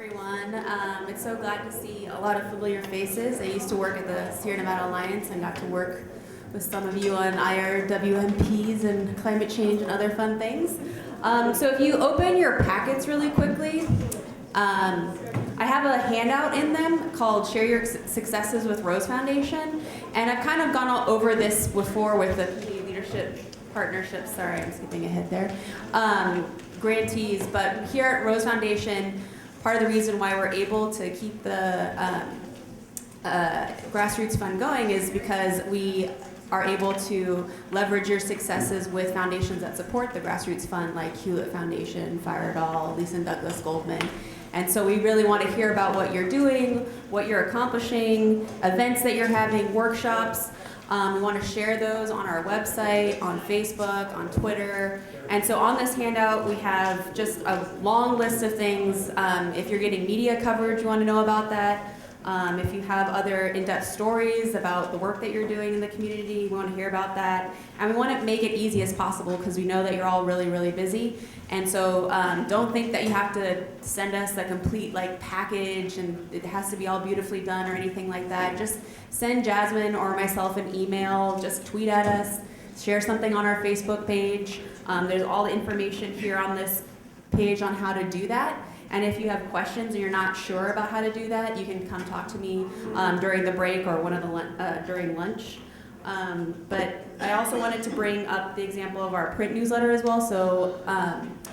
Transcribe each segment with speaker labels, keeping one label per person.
Speaker 1: everyone. It's so glad to see a lot of familiar faces. I used to work at the Sierra Nevada Alliance and got to work with some of you on IRWMPs and climate change and other fun things. So if you open your packets really quickly, I have a handout in them called Share Your Successes with Rose Foundation. And I've kind of gone all over this before with the community leadership partnerships. Sorry, I'm skipping ahead there. Grantees, but here at Rose Foundation, part of the reason why we're able to keep the Grassroots Fund going is because we are able to leverage your successes with foundations that support the Grassroots Fund, like Hewlett Foundation, Fire It All, Lisa and Douglas Goldman. And so we really want to hear about what you're doing, what you're accomplishing, events that you're having, workshops. We want to share those on our website, on Facebook, on Twitter. And so on this handout, we have just a long list of things. If you're getting media coverage, you want to know about that. If you have other in-depth stories about the work that you're doing in the community, we want to hear about that. And we want to make it easy as possible because we know that you're all really, really busy. And so don't think that you have to send us a complete package and it has to be all beautifully done or anything like that. Just send Jasmine or myself an email, just tweet at us, share something on our Facebook page. There's all the information here on this page on how to do that. And if you have questions and you're not sure about how to do that, you can come talk to me during the break or during lunch. But I also wanted to bring up the example of our print newsletter as well. So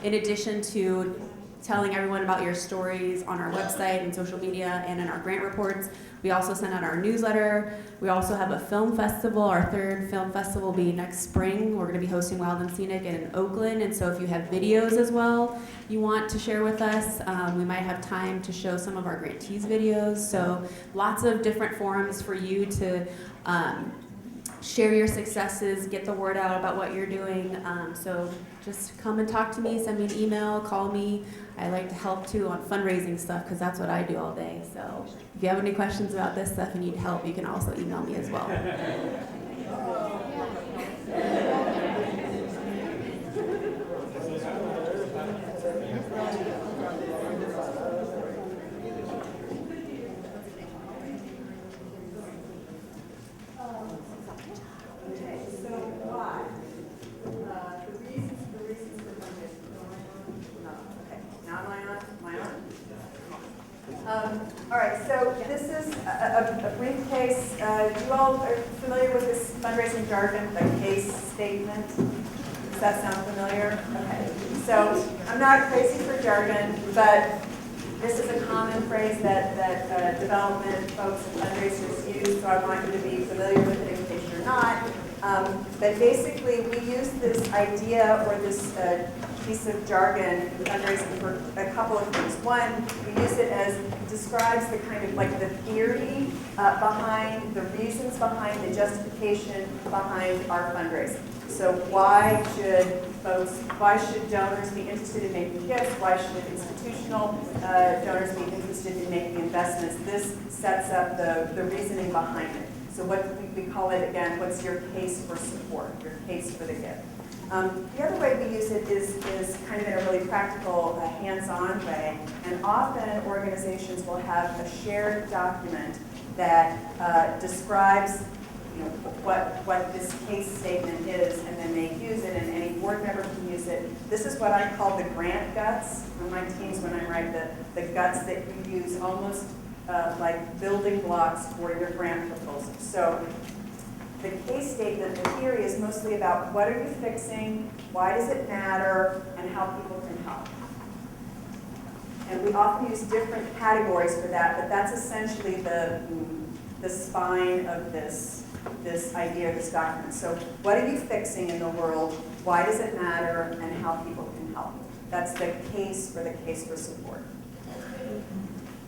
Speaker 1: in addition to telling everyone about your stories on our website and social media and in our grant reports, we also send out our newsletter. We also have a film festival. Our third film festival will be next spring. We're going to be hosting Wild and Scenic in Oakland. And so if you have videos as well you want to share with us, we might have time to show some of our grantees videos. So lots of different forums for you to share your successes, get the word out about what you're doing. So just come and talk to me, send me an email, call me. I like to help too on fundraising stuff because that's what I do all day. So if you have any questions about this stuff and need help, you can also email me as well.
Speaker 2: All right, so this is a brief case. You all are familiar with this fundraising jargon, the case statement? Does that sound familiar? Okay, so I'm not crazy for jargon, but this is a common phrase that development folks and fundraisers use, so I want you to be familiar with it in case you're not. But basically, we use this idea or this piece of jargon in fundraising for a couple of things. One, we use it as describes the kind of the theory behind, the reasons behind, the justification behind our fundraising. So why should donors be interested in making gifts? Why should institutional donors be interested in making investments? This sets up the reasoning behind it. So what we call it again, what's your case for support, your case for the gift? The other way we use it is kind of in a really practical, hands-on way, and often organizations will have a shared document that describes what this case statement is, and then they use it, and any board member can use it. This is what I call the grant guts on my teams when I write the guts that you use almost like building blocks for your grant proposal. So the case statement, the theory is mostly about what are you fixing, why does it matter, and how people can help. And we often use different categories for that, but that's essentially the spine of this idea, this document. So what are you fixing in the world, why does it matter, and how people can help. That's the case for support.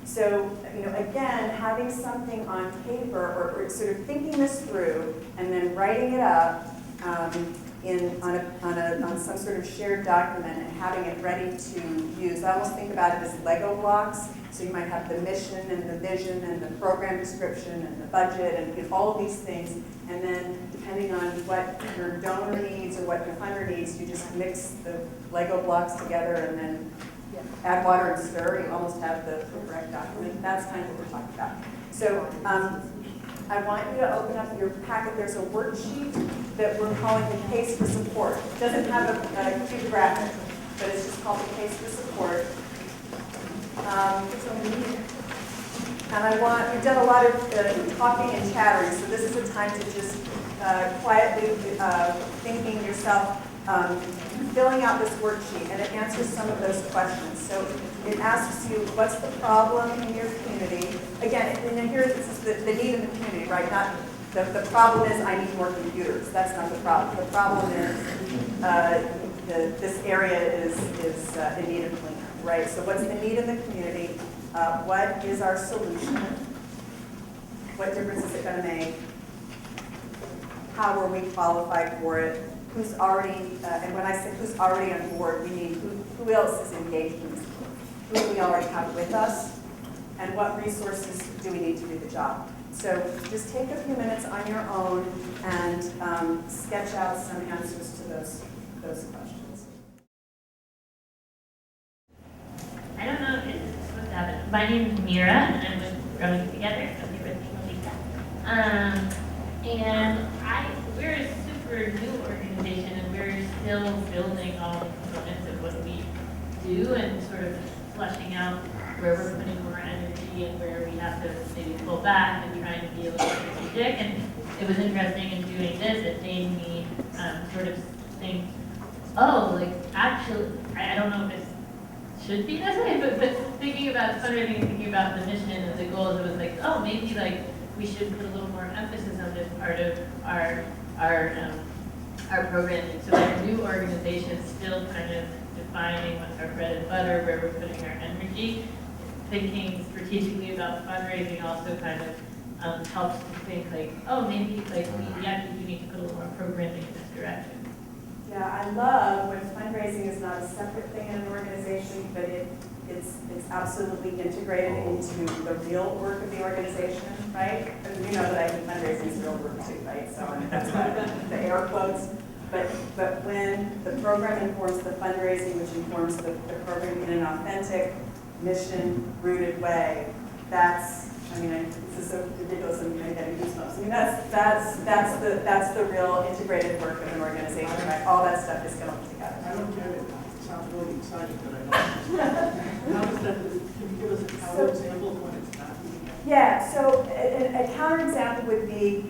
Speaker 2: So, again, having something on paper or sort of thinking this through and then writing it up on some sort of shared document and having it ready to use. I almost think about it as Lego blocks. So you might have the mission and the vision and the program description and the budget and all of these things. And then depending on what your donor needs or what your funder needs, you just mix the Lego blocks together and then add water and stir, you almost have the correct document. That's kind of what we're talking about. So I want you to open up your packet. There's a worksheet that we're calling the case for support. It doesn't have a cute graphic, but it's just called the case for support. And we've done a lot of talking and chattering, so this is a time to just quietly thinking yourself, filling out this worksheet, and it answers some of those questions. So it asks you, what's the problem in your community? Again, and here this is the need in the community, right? Not the problem is I need more computers. That's not the problem. The problem is this area is in need of cleanup, right? So what's the need in the community? What is our solution? What difference is it going to make? How are we qualified for it? Who's already, and when I say who's already on board, we mean who else is engaged in this work? Who do we already have with us? And what resources do we need to do the job? So just take a few minutes on your own and sketch out some answers to those questions.
Speaker 3: I don't know if it's supposed to happen. My name is Mira, and I'm with Growing Together, so here with Malika. And we're a super new organization, and we're still building all the components of what we do and sort of fleshing out where we're putting more energy and where we have to maybe pull back and trying to be a little more strategic. And it was interesting in doing this, it made me sort of think, oh, like actually, I don't know if it should be this way, but thinking about fundraising and thinking about the mission and the goals, it was like, oh, maybe like we should put a little more emphasis on this part of our programming. So like new organizations still kind of defining what's our bread and butter, where we're putting our energy. Thinking strategically about fundraising also kind of helps to think like, oh, maybe like we actually do need to put a little more programming in this direction.
Speaker 2: Yeah, I love when fundraising is not a separate thing in an organization, but it's absolutely integrated into the real work of the organization, right? And you know that I think fundraising is real work too, right? So that's the air quotes. But when the program informs the fundraising, which informs the program in an authentic, mission-rooted way, that's, I mean, this is so ridiculous, I'm getting goosebumps. I mean, that's the real integrated work of an organization, right? All that stuff is going together.
Speaker 4: I don't get it. It sounds really exciting, but I don't. How does that, can you give us a counterexample of when it's not being done?
Speaker 2: Yeah, so a counterexample would be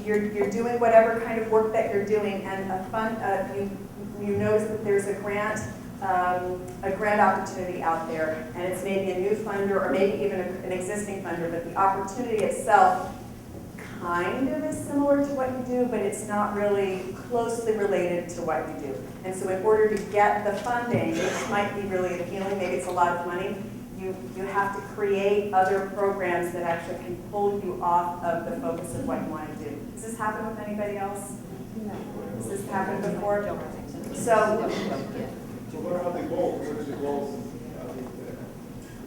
Speaker 2: you're doing whatever kind of work that you're doing, and you notice that there's a grant opportunity out there, and it's maybe a new funder or maybe even an existing funder, but the opportunity itself kind of is similar to what you do, but it's not really closely related to what you do. And so in order to get the funding, which might be really appealing, maybe it's a lot of money, you have to create other programs that actually can pull you off of the focus of what you want to do. Does this happen with anybody else? No. Has this happened before? So
Speaker 5: what are the goals? What are the goals?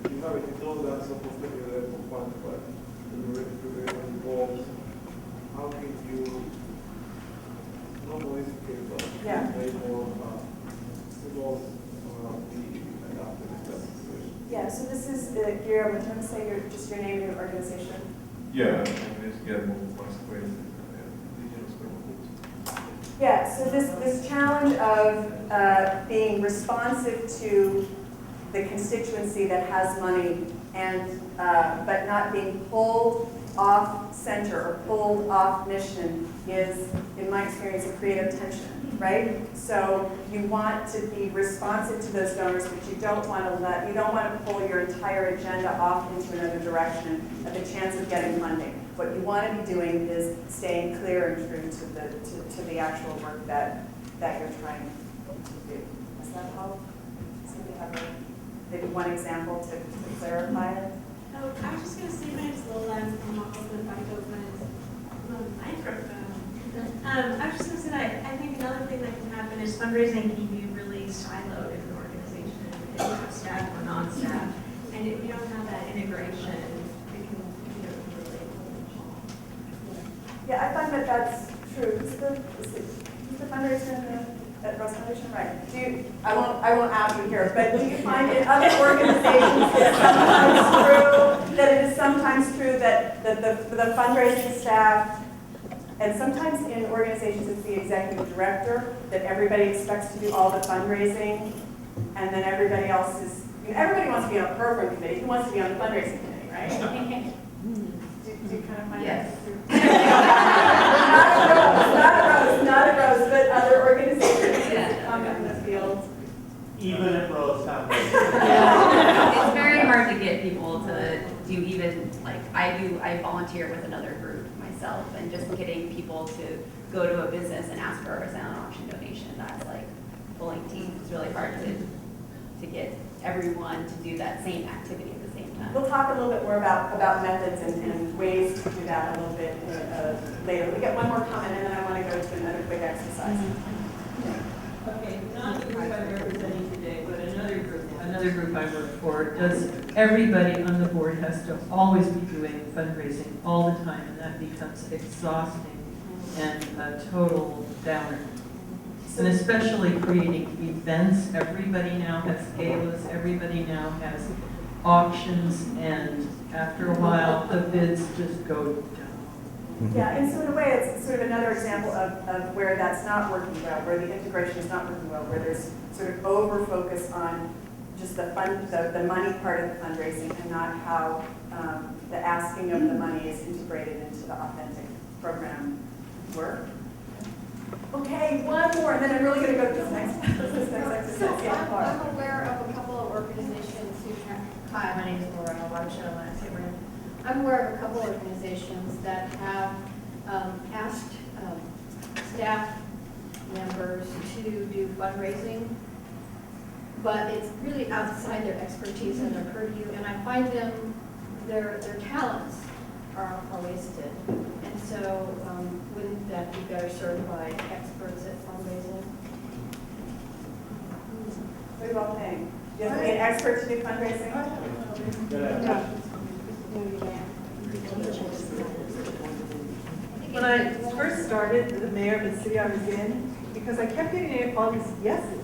Speaker 5: You have it, know that's supposed to be there for fun, but when you're ready to do the goals, how can you normally make more the goals be adopted in that situation?
Speaker 2: yeah, so this is Guillermo. I'm going to say just your name and your organization.
Speaker 5: Yeah, it's Guillermo Vasquez.
Speaker 2: Yeah, so this challenge of being responsive to the constituency that has money and but not being pulled off center or pulled off mission is, in my experience, a creative tension, right? So you want to be responsive to those donors, but you don't want to pull your entire agenda off into another direction at the chance of getting funding. What you want to be doing is staying clear and true to the actual work that you're trying to do. Does that help? Somebody have maybe one example to clarify it?
Speaker 6: Oh, I was just going to say my name's Lola. I'm from Oakland, back to Oakland. Microphone. I was just going to say that I think another thing that can happen is fundraising can be really siloed in an organization. If you have staff or non-staff, and if you don't have that integration, it can really.
Speaker 2: Yeah, I find that that's true. Who's the fundraiser in the At Rose Foundation, right. I won't out you here, but do you find in other organizations that it is sometimes true that the fundraising staff, and sometimes in organizations it's the executive director, that everybody expects to do all the fundraising, and then everybody else is, everybody wants to be on the program committee, who wants to be on the fundraising committee, right? Do you kind of find
Speaker 1: Yes.
Speaker 2: that true? Not a Rose, but other organizations come in the field.
Speaker 5: Even at Rose Foundation.
Speaker 7: It's very hard to get people to do even, like, I volunteer with another group myself, and just getting people to go to a business and ask for a silent auction donation, that's like pulling teeth. It's really hard to get everyone to do that same activity at the same time.
Speaker 2: We'll talk a little bit more about methods and ways to do that a little bit later. We get one more comment, and then I want to go to another quick exercise.
Speaker 8: Okay, not the group I'm representing today, but another group I work for, does everybody on the board has to always be doing fundraising all the time, and that becomes exhausting and a total downer. And especially creating events, everybody now has galas, everybody now has auctions, and after a while, the bids just go down.
Speaker 2: Yeah, and so in a way, it's sort of another example of where that's not working well, where the integration is not working well, where there's sort of over-focus on just the money part of the fundraising and not how the asking of the money is integrated into the authentic program work. Okay, one more, and then I'm really going to go to this next exercise.
Speaker 9: So
Speaker 2: Yeah, Laura.
Speaker 9: I'm aware of a couple of organizations who have, hi, my name is Laura, I'll show my last name. I'm aware of a couple of organizations that have asked staff members to do fundraising, but it's really outside their expertise and their purview, and I find them, their talents are wasted. And so wouldn't that be better served by experts at fundraising?
Speaker 2: What are you all saying? You have to be an expert to do fundraising?
Speaker 4: When I first started, the mayor of the city I was in, because I kept getting all these yeses.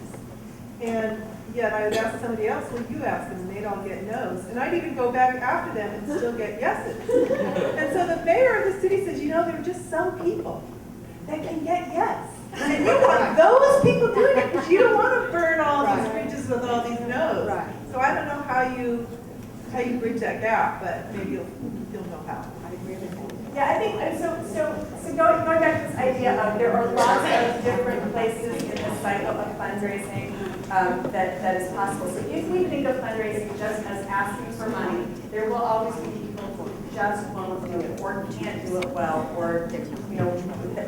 Speaker 4: And yet I would ask somebody else, well, you ask them, and they'd all get no's. And I'd even go back after them and still get yeses. And so the mayor of the city says, you know, there are just some people that can get yes. And you want those people doing it, because you don't want to burn all these bridges with all these no's. So I don't know how you bridge that gap, but maybe you'll know how. I agree with you.
Speaker 2: Yeah, I think, and so going back to this idea of there are lots of different places in the cycle of fundraising that is possible. So if we think of fundraising just as asking for money, there will always be people who just won't do it or can't do it well, or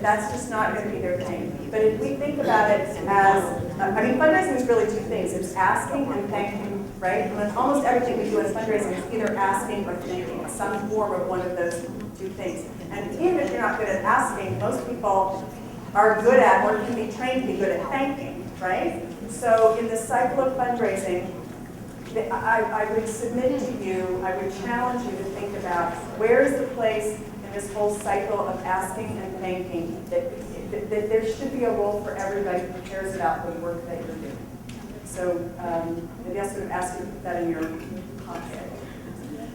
Speaker 2: that's just not going to be their thing. But if we think about it as, fundraising is really two things. It's asking and thanking, right? And almost everything we do in fundraising is either asking or thanking, some form of one of those two things. And even if you're not good at asking, most people are good at or can be trained to be good at thanking, right? So in the cycle of fundraising, I would submit to you, I would challenge you to think about where is the place in this whole cycle of asking and thanking that there should be a role for everybody who cares about the work that you're doing. So maybe I'll sort of ask you to put that in your pocket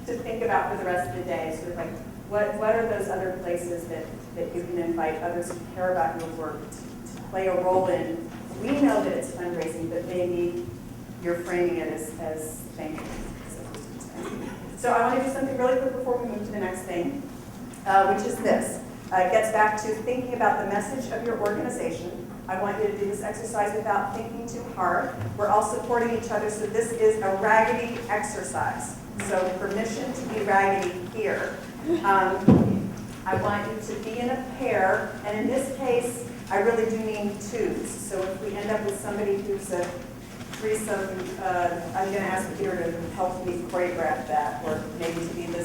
Speaker 2: to think about for the rest of the day, sort of like what are those other places that you can invite others who care about your work to play a role in. We know that it's fundraising, but maybe you're framing it as thanking. So I want to do something really quick before we move to the next thing, which is this. It gets back to thinking about the message of your organization. I want you to do this exercise without thinking too hard. We're all supporting each other, so this is a raggedy exercise. So permission to be raggedy here. I want you to be in a pair, and in this case, I really do mean twos. So if we end up with somebody who's a threesome, I'm going to ask Peter to help me choreograph that, or maybe to be the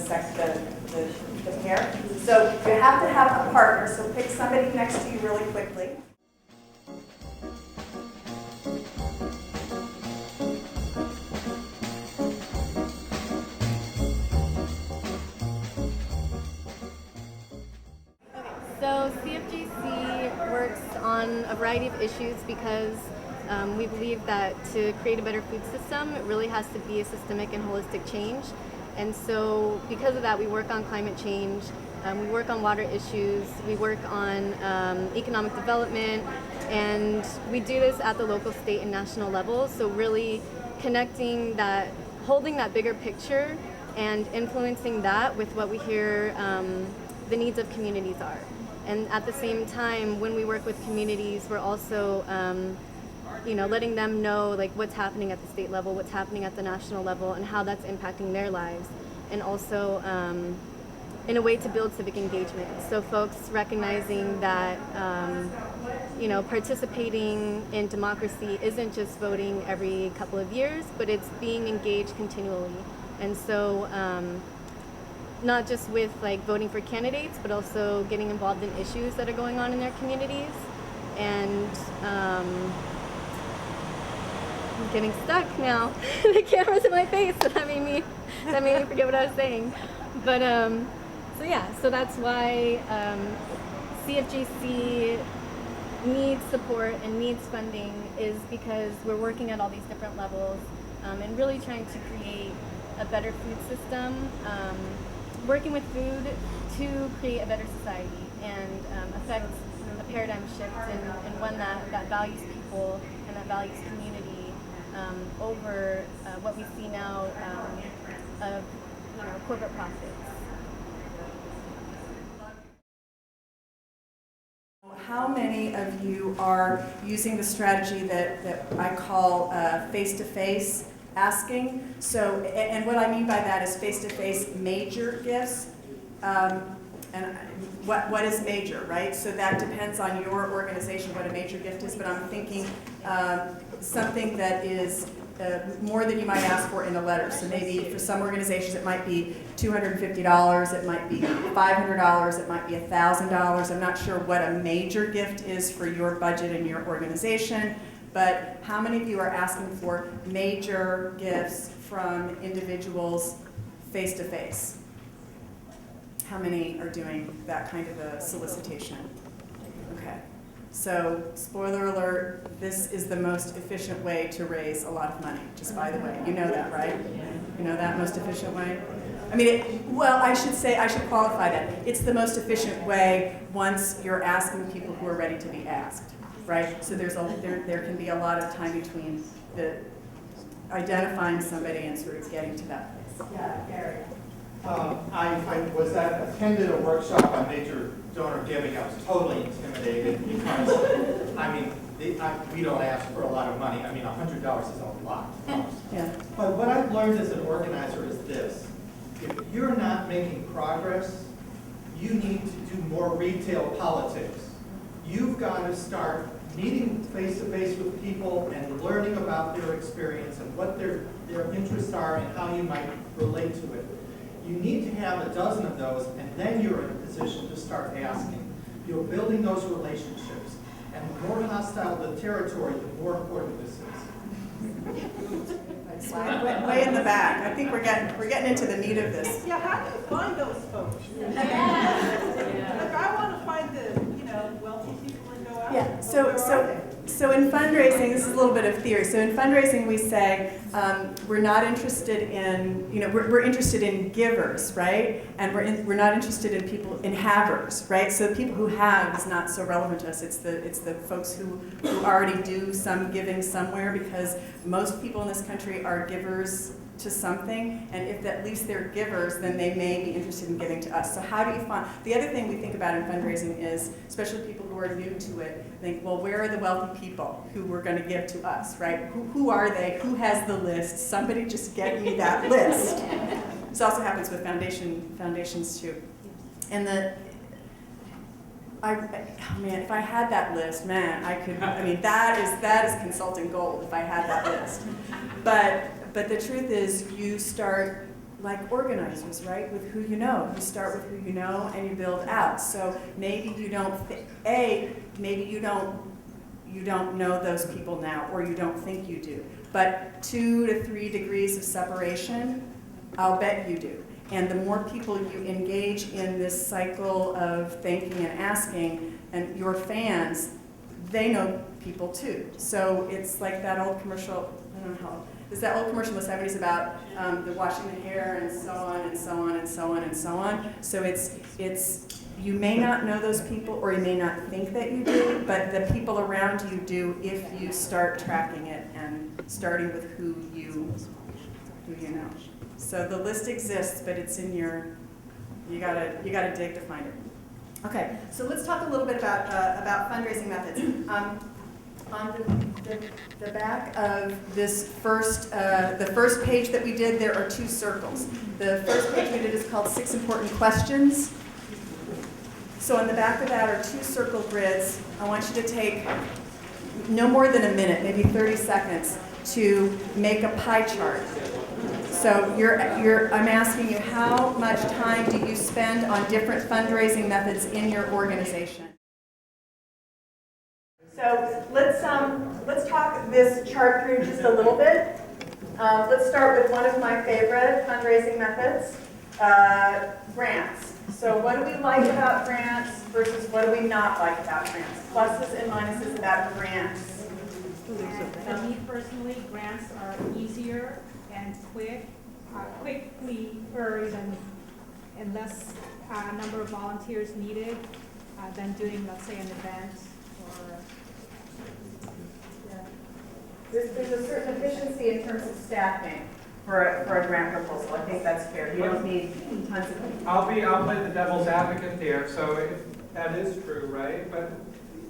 Speaker 2: pair. So you have to have a partner, so pick somebody next to you really quickly.
Speaker 1: So
Speaker 10: So CFGC works on a variety of issues because we believe that to create a better food system, it really has to be a systemic and holistic change. And so because of that, we work on climate change, we work on water issues, we work on economic development, and we do this at the local, state, and national level. So really connecting that, holding that bigger picture and influencing that with what we hear the needs of communities are. And at the same time, when we work with communities, we're also letting them know like what's happening at the state level, what's happening at the national level, and how that's impacting their lives. And also in a way to build civic engagement. So folks recognizing that participating in democracy isn't just voting every couple of years, but it's being engaged continually. And so not just with like voting for candidates, but also getting involved in issues that are going on in their communities. And I'm getting stuck now. The camera's in my face, so that made me forget what I was saying. But so that's why CFGC needs support and needs funding, is because we're working at all these different levels and really trying to create a better food system, working with food to create a better society and affect a paradigm shift and one that values people and that values community over what we see now of corporate profits.
Speaker 2: How many of you are using the strategy that I call face-to-face asking? So, and what I mean by that is face-to-face major gifts. And what is major, right? So that depends on your organization what a major gift is, but I'm thinking something that is more than you might ask for in a letter. So maybe for some organizations it might be $250, it might be $500, it might be $1,000. I'm not sure what a major gift is for your budget and your organization, but how many of you are asking for major gifts from individuals face to face? How many are doing that kind of a solicitation? Okay. So, spoiler alert, this is the most efficient way to raise a lot of money, just by the way. You know that, right? You know that most efficient way? I mean, I should qualify that. It's the most efficient way once you're asking people who are ready to be asked, right? So there can be a lot of time between the identifying somebody and sort of getting to that place. Yeah, Gary.
Speaker 11: I attended a workshop on major donor giving. I was totally intimidated because, I mean, we don't ask for a lot of money. I mean, $100 is a lot.
Speaker 2: Yeah.
Speaker 11: But what I've learned as an organizer is this. If you're not making progress, you need to do more retail politics. You've got to start meeting face-to-face with people and learning about their experience and what their interests are and how you might relate to it. You need to have a dozen of those, and then you're in a position to start asking. You're building those relationships. And the more hostile the territory, the more important this is.
Speaker 2: Way in the back. I think we're getting into the meat of this.
Speaker 4: Yeah, how do you find those folks? Like, I want to find the, wealthy people and go out.
Speaker 2: Yeah, so in fundraising, this is a little bit of theory. So in fundraising, we say we're not interested in, we're interested in givers, right? And we're not interested in people, in havers, right? So the people who have is not so relevant to us. It's the folks who already do some giving somewhere, because most people in this country are givers to something, and if at least they're givers, then they may be interested in giving to us. So how do you find, the other thing we think about in fundraising is, especially people who are new to it, think, well, where are the wealthy people who were going to give to us, right? Who are they? Who has the list? Somebody just get me that list. This also happens with foundations too. And if I had that list, man, that is consulting gold if I had that list. But the truth is, you start like organizers, right? With who you know. You start with who you know and you build out. So maybe you don't, you don't know those people now, or you don't think you do. But 2 to 3 degrees of separation, I'll bet you do.
Speaker 12: And the more people you engage in this cycle of thanking and asking, and your fans, they know people too. So it's like that old commercial, I don't know how, it's that old commercial in the 70s about the washing the hair and so on and so on and so on and so on. So it's you may not know those people or you may not think that you do, but the people around you do if you start tracking it and starting with who you know. So the list exists, but it's in your, you gotta dig to find it. Okay, so let's talk a little bit about fundraising methods. On the back of this the first page that we did, there are 2 circles. The first page we did is called 6 Important Questions. So on the back of that are 2 circle grids. I want you to take no more than a minute, maybe 30 seconds, to make a pie chart. So I'm asking you, how much time do you spend on different fundraising methods in your organization? So let's talk this chart through just a little bit. Let's start with one of my favorite fundraising methods, grants. So what do we like about grants versus what do we not like about grants? Pluses and minuses about grants.
Speaker 13: For me personally, grants are easier and quickly earned and less number of volunteers needed than doing, let's say, an event or.
Speaker 2: There's a certain efficiency in terms of staffing for a grant proposal. I think that's fair. You don't need tons of people.
Speaker 14: I'll play the devil's advocate there. So if that is true, right? But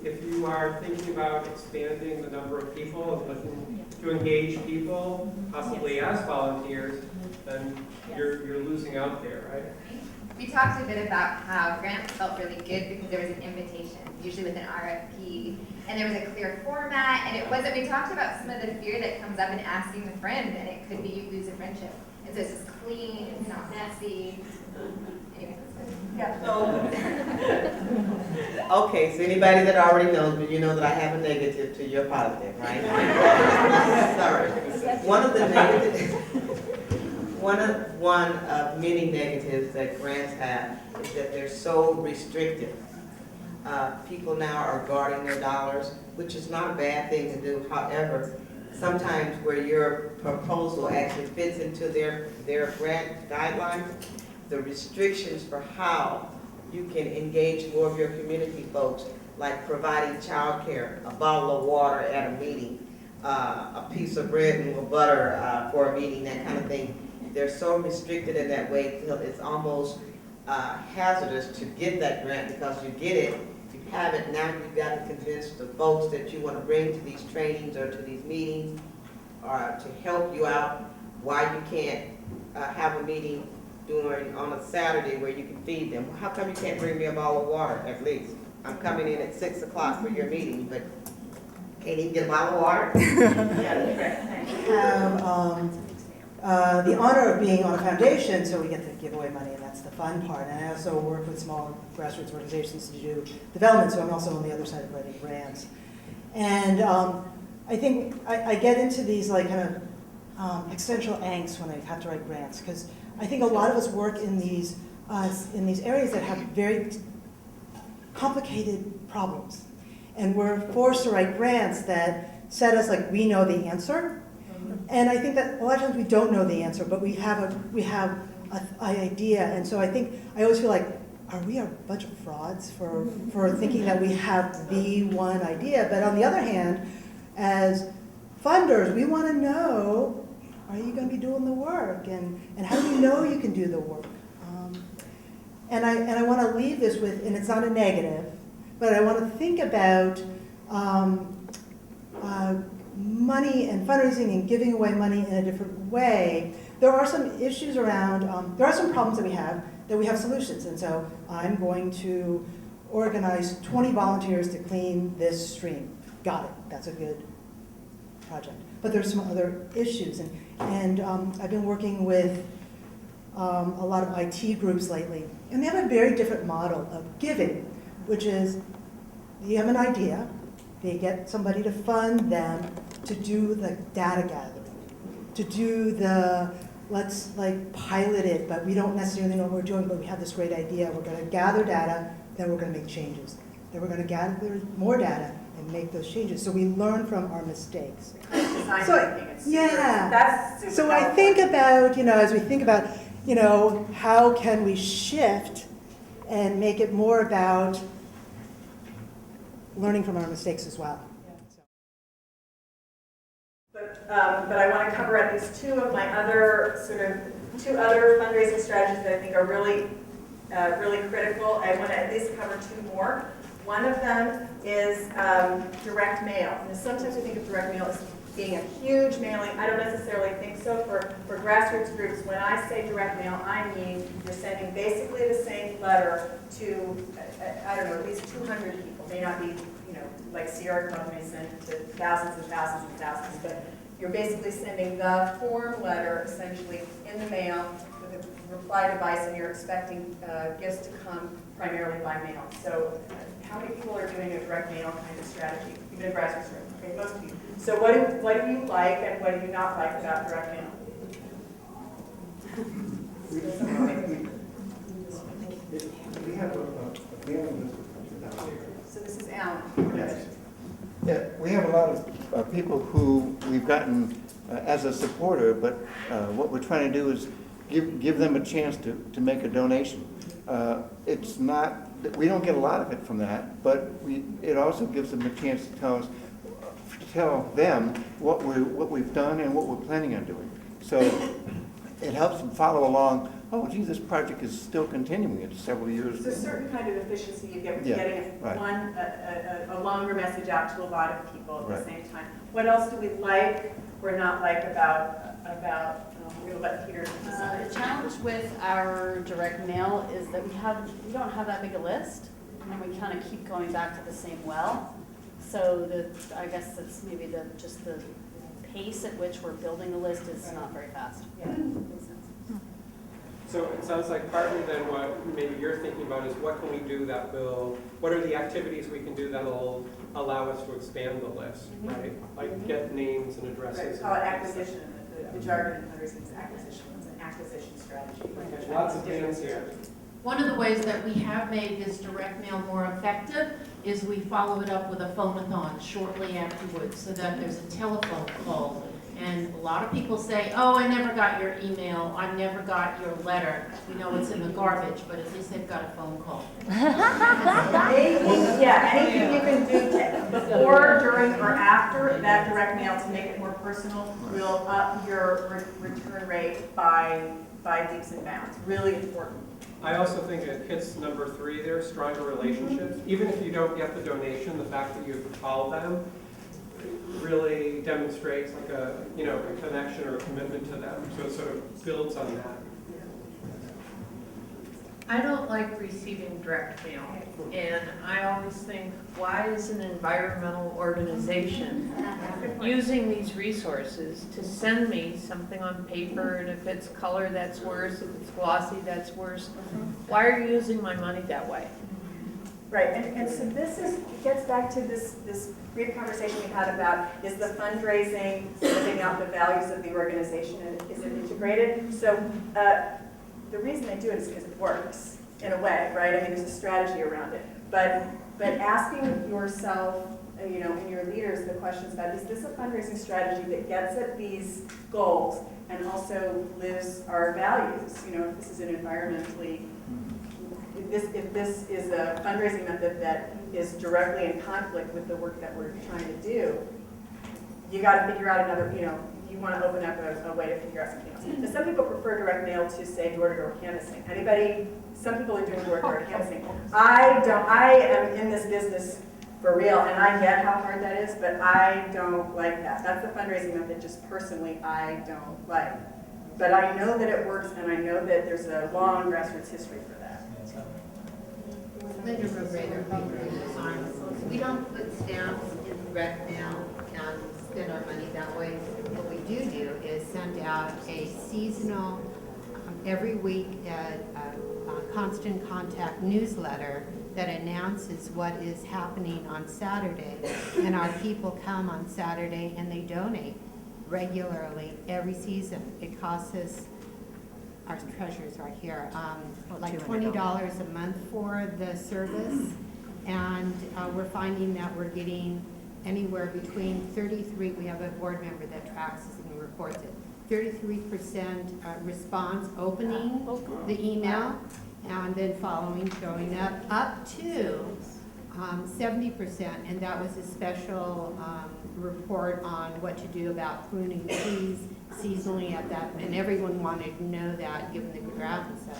Speaker 14: if you are thinking about expanding the number of people and looking to engage people, possibly as volunteers, then you're losing out there, right?
Speaker 7: We talked a bit about how grants felt really good because there was an invitation, usually with an RFP, and there was a clear format, and it wasn't, we talked about some of the fear that comes up in asking a friend, and it could be you lose a friendship. And so it's just clean, it's not messy. Anyway,
Speaker 2: yeah.
Speaker 15: Okay, so anybody that already knows me, you know that I have a negative to your positive, right? Sorry. One of many negatives that grants have is that they're so restrictive. People now are guarding their dollars, which is not a bad thing to do. However, sometimes where your proposal actually fits into their grant guidelines, the restrictions for how you can engage more of your community folks, like providing childcare, a bottle of water at a meeting, a piece of bread and butter for a meeting, that kind of thing. They're so restricted in that way till it's almost hazardous to get that grant, because you get it, you have it, now you've got to convince the folks that you want to bring to these trainings or to these meetings or to help you out why you can't have a meeting on a Saturday where you can feed them. How come you can't bring me a bottle of water at least? I'm coming in at 6 o'clock for your meeting, but can't even get a bottle of water?
Speaker 16: Have the honor of being on a foundation, so we get to give away money, and that's the fun part. And I also work with small grassroots organizations to do development, so I'm also on the other side of writing grants. And I think I get into these like kind of existential angst when I have to write grants, because I think a lot of us work in these areas that have very complicated problems. And we're forced to write grants that set us like we know the answer. And I think that a lot of times we don't know the answer, but we have an idea. And so I think I always feel like, are we a bunch of frauds for thinking that we have the one idea? But on the other hand, as funders, we want to know, are you going to be doing the work? And how do you know you can do the work? And I want to leave this with, and it's not a negative, but I want to think about money and fundraising and giving away money in a different way. There are some issues around, there are some problems that we have solutions. And so I'm going to organize 20 volunteers to clean this stream. Got it, that's a good project. But there's some other issues. And I've been working with a lot of IT groups lately. And they have a very different model of giving, which is you have an idea, they get somebody to fund them to do the data gathering, to do the let's like pilot it, but we don't necessarily know what we're doing, but we have this great idea. We're going to gather data, then we're going to make changes. Then we're going to gather more data and make those changes. So we learn from our mistakes.
Speaker 2: Design
Speaker 16: So,
Speaker 2: thinking, it's super,
Speaker 16: yeah.
Speaker 2: that's super
Speaker 16: So I
Speaker 2: powerful.
Speaker 16: think about, as we think about, how can we shift and make it more about learning from our mistakes as well.
Speaker 2: But I want to cover at least two other fundraising strategies that I think are really, really critical. I want to at least cover two more. One of them is direct mail. And sometimes we think of direct mail as being a huge mailing. I don't necessarily think so. For grassroots groups, when I say direct mail, I mean you're sending basically the same letter to, I don't know, at least 200 people. May not be, like Sierra Club may send to thousands and thousands and thousands, but you're basically sending the form letter essentially in the mail with a reply device, and you're expecting gifts to come primarily by mail. So how many people are doing a direct mail kind of strategy, even a grassroots group? Okay, most of you. So what do you like and what do you not like about direct mail?
Speaker 5: We have a mailing list.
Speaker 2: So this is Alan.
Speaker 17: Yes. Yeah, we have a lot of people who we've gotten as a supporter, but what we're trying to do is give them a chance to make a donation. It's not, we don't get a lot of it from that, but it also gives them a chance to tell them what we've done and what we're planning on doing. So it helps them follow along. Oh, gee, this project is still continuing. It's several years.
Speaker 2: There's a certain kind of efficiency you get with getting a longer message out to a lot of people at the same time. What else do we like or not like about we'll let Peter decide.
Speaker 18: The challenge with our direct mail is that we don't have that big a list, and we kind of keep going back to the same well. So I guess that's maybe just the pace at which we're building the list is not very fast.
Speaker 2: Yeah, makes sense.
Speaker 14: So it sounds like partly then what maybe you're thinking about is what can we do what are the activities we can do that will allow us to expand the list, right? Like get names and addresses.
Speaker 2: Right, we call it acquisition. The jargon in fundraising is acquisition. It's an acquisition strategy.
Speaker 14: There's lots of names here.
Speaker 19: One of the ways that we have made this direct mail more effective is we follow it up with a phone-a-thon shortly afterwards so that there's a telephone call. And a lot of people say, oh, I never got your email, I never got your letter. We know it's in the garbage, but at least they've got a phone call.
Speaker 2: Anything you can do before, during, or after that direct mail to make it more personal will up your return rate by leaps and bounds. Really important.
Speaker 14: I also think it hits number 3 there, stronger relationships. Even if you don't get the donation, the fact that you've called them really demonstrates like a connection or a commitment to them. So it sort of builds on that.
Speaker 20: I don't like receiving direct mail, and I always think, why is an environmental organization using these resources to send me something on paper, and if it's color, that's worse, if it's glossy, that's worse. Why are you using my money that way?
Speaker 2: Right, and so gets back to this brief conversation we had about, is the fundraising living out the values of the organization, and is it integrated? So the reason they do it is because it works, in a way, right? I mean, there's a strategy around it. But asking yourself, and your leaders the questions about, is this a fundraising strategy that gets at these goals and also lives our values? If this is an environmentally, if this is a fundraising method that is directly in conflict with the work that we're trying to do, you got to figure out another, you want to open up a way to figure out something else. Now, some people prefer direct mail to, say, door-to-door canvassing. Some people are doing door-to-door canvassing. I am in this business for real, and I get how hard that is, but I don't like that. That's the fundraising method, just personally, I don't like. But I know that it works, and I know that there's a long grassroots history for that.
Speaker 21: We don't put stamps in direct mail and spend our money that way. What we do is send out a seasonal, every week, constant contact newsletter that announces what is happening on Saturday. And our people come on Saturday and they donate regularly every season. It costs us treasurer's right here, like $20 a month for the service. And we're finding that we're getting anywhere between 33, we have a board member that tracks this and reports it, 33% response opening the email, and then following, showing up to 70%, and that was a special report on what to do about pruning trees seasonally at that, and everyone wanted to know that given the drought and such.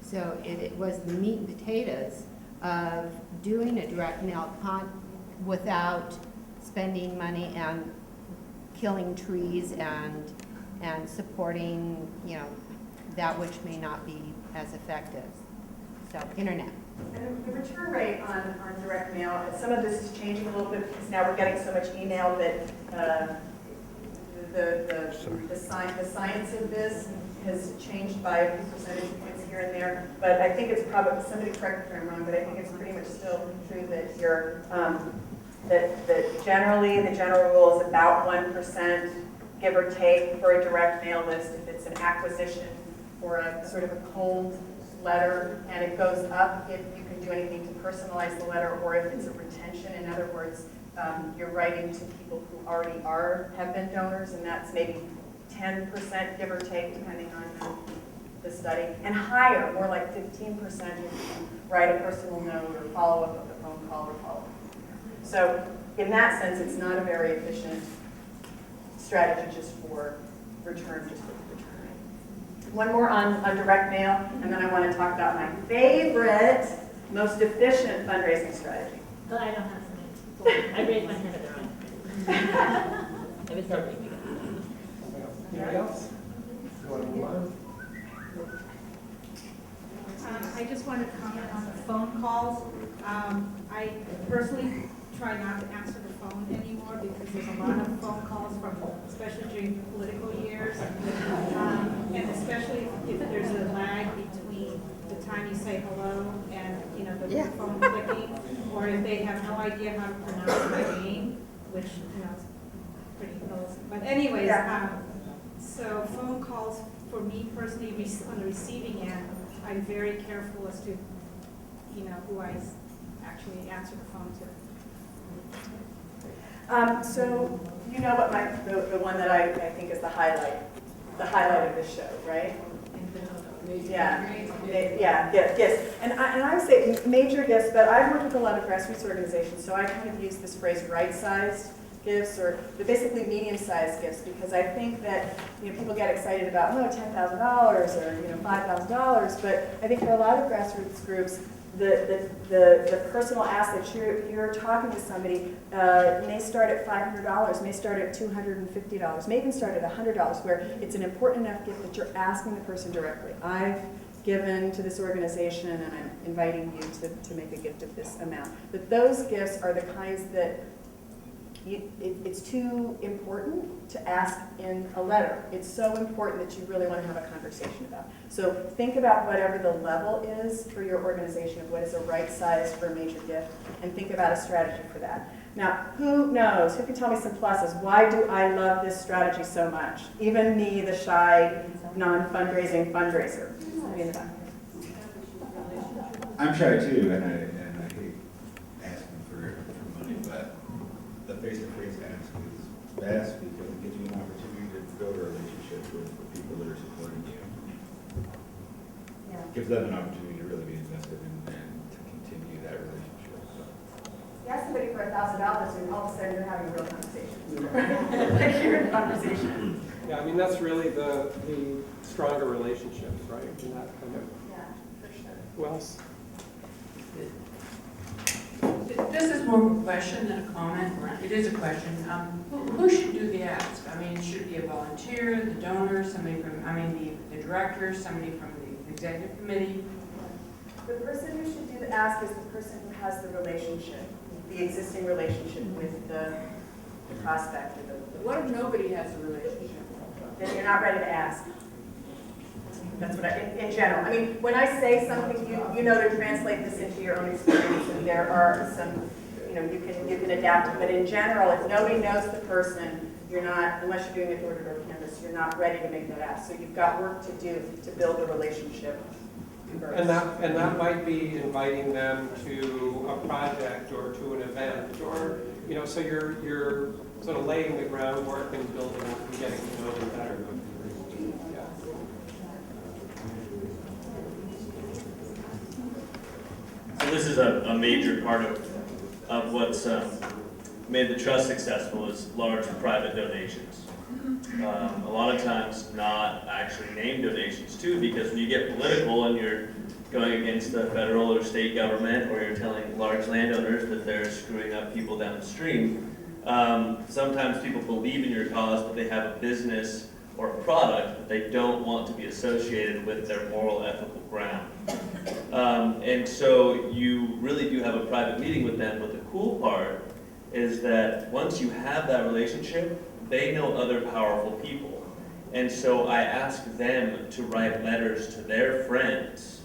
Speaker 21: So it was the meat and potatoes of doing a direct mail without spending money and killing trees and supporting, you know, that which may not be as effective. So, internet.
Speaker 12: And the return rate on direct mail, some of this is changing a little bit because now we're getting so much email that the science of this has changed by a few percentage points here and there. But I think it's probably, somebody correct me if I'm wrong, but I think it's pretty much still true that you're, that generally the general rule is about 1%, give or take, for a direct mail list if it's an acquisition or a sort of a cold letter, and it goes up if you can do anything to personalize the letter, or if it's a retention. In other words, you're writing to people who already have been donors, and that's maybe 10%, give or take, depending on the study, and higher, more like 15% if you write a personal note or follow up with a phone call or follow up. So in that sense, it's not a very efficient strategy just for return, One more on direct mail, and then I want to talk about my favorite, most efficient fundraising strategy.
Speaker 3: But I don't have so many people. I raised my hand at the wrong time. I was hoping.
Speaker 5: Anybody else? You want to move on?
Speaker 13: I just want to comment on the phone calls. I personally try not to answer the phone anymore because there's a lot of phone calls from, especially during political years, and especially if there's a lag between the time you say hello and the phone clicking, or if they have no idea how to pronounce my name, which is pretty close. But anyways, so phone calls for me personally on the receiving end, I'm very careful as to who I actually answer the phone to.
Speaker 12: So you know what the one that I think is the highlight of this show, right? Yeah, gifts. And I would say major gifts, but I've worked with a lot of grassroots organizations, so I kind of use this phrase right-sized gifts, or basically medium-sized gifts, because I think that people get excited about $10,000 or $5,000, but I think for a lot of grassroots groups, the personal ask that you're talking to somebody may start at $500, may start at $250, may even start at $100, where it's an important enough gift that you're asking the person directly. I've given to this organization, and I'm inviting you to make a gift of this amount. But those gifts are the kinds that it's too important to ask in a letter. It's so important that you really want to have a conversation about. So think about whatever the level is for your organization of what is a right size for a major gift, and think about a strategy for that. Now, who knows? Who can tell me some pluses? Why do I love this strategy so much? Even me, the shy, non-fundraising fundraiser.
Speaker 22: I'm shy too, and I hate asking for money, but the face-to-face ask is best because it gives you an opportunity to build a relationship with the people that are supporting you. Gives them an opportunity to really be invested in and to continue that relationship. So.
Speaker 12: You ask somebody for $1,000 and all of a sudden you're having a real conversation. You're in a conversation.
Speaker 14: Yeah, I mean, that's really the stronger relationships, right? And that kind of.
Speaker 12: Yeah, for sure.
Speaker 14: Who else?
Speaker 23: This is more of a question than a comment. It is a question. Who should do the ask? I mean, should it be a volunteer, the donor, somebody from, the director, somebody from the executive committee?
Speaker 12: The person who should do the ask is the person who has the relationship, the existing relationship with the prospect. Or
Speaker 23: What if nobody has a relationship?
Speaker 12: Then you're not ready to ask. That's what in general. I mean, when I say something, you know to translate this into your own experience, and there are some, you can adapt it. But in general, if nobody knows the person, You're not, unless you're doing a door-to-door canvas, you're not ready to make that ask. So you've got work to do to build a relationship first.
Speaker 14: And that might be inviting them to a project or to an event, or, you know, so you're sort of laying the groundwork and building up and getting to know them better. Yeah.
Speaker 6: So this is a major part of what's made the trust successful is large private donations. A lot of times not actually named donations too, because when you get political and you're going against the federal or state government, or you're telling large landowners that they're screwing up people downstream, sometimes people believe in your cause, but they have a business or a product that they don't want to be associated with their moral, ethical ground. And so you really do have a private meeting with them, but the cool part is that once you have that relationship, they know other powerful people. And so I ask them to write letters to their friends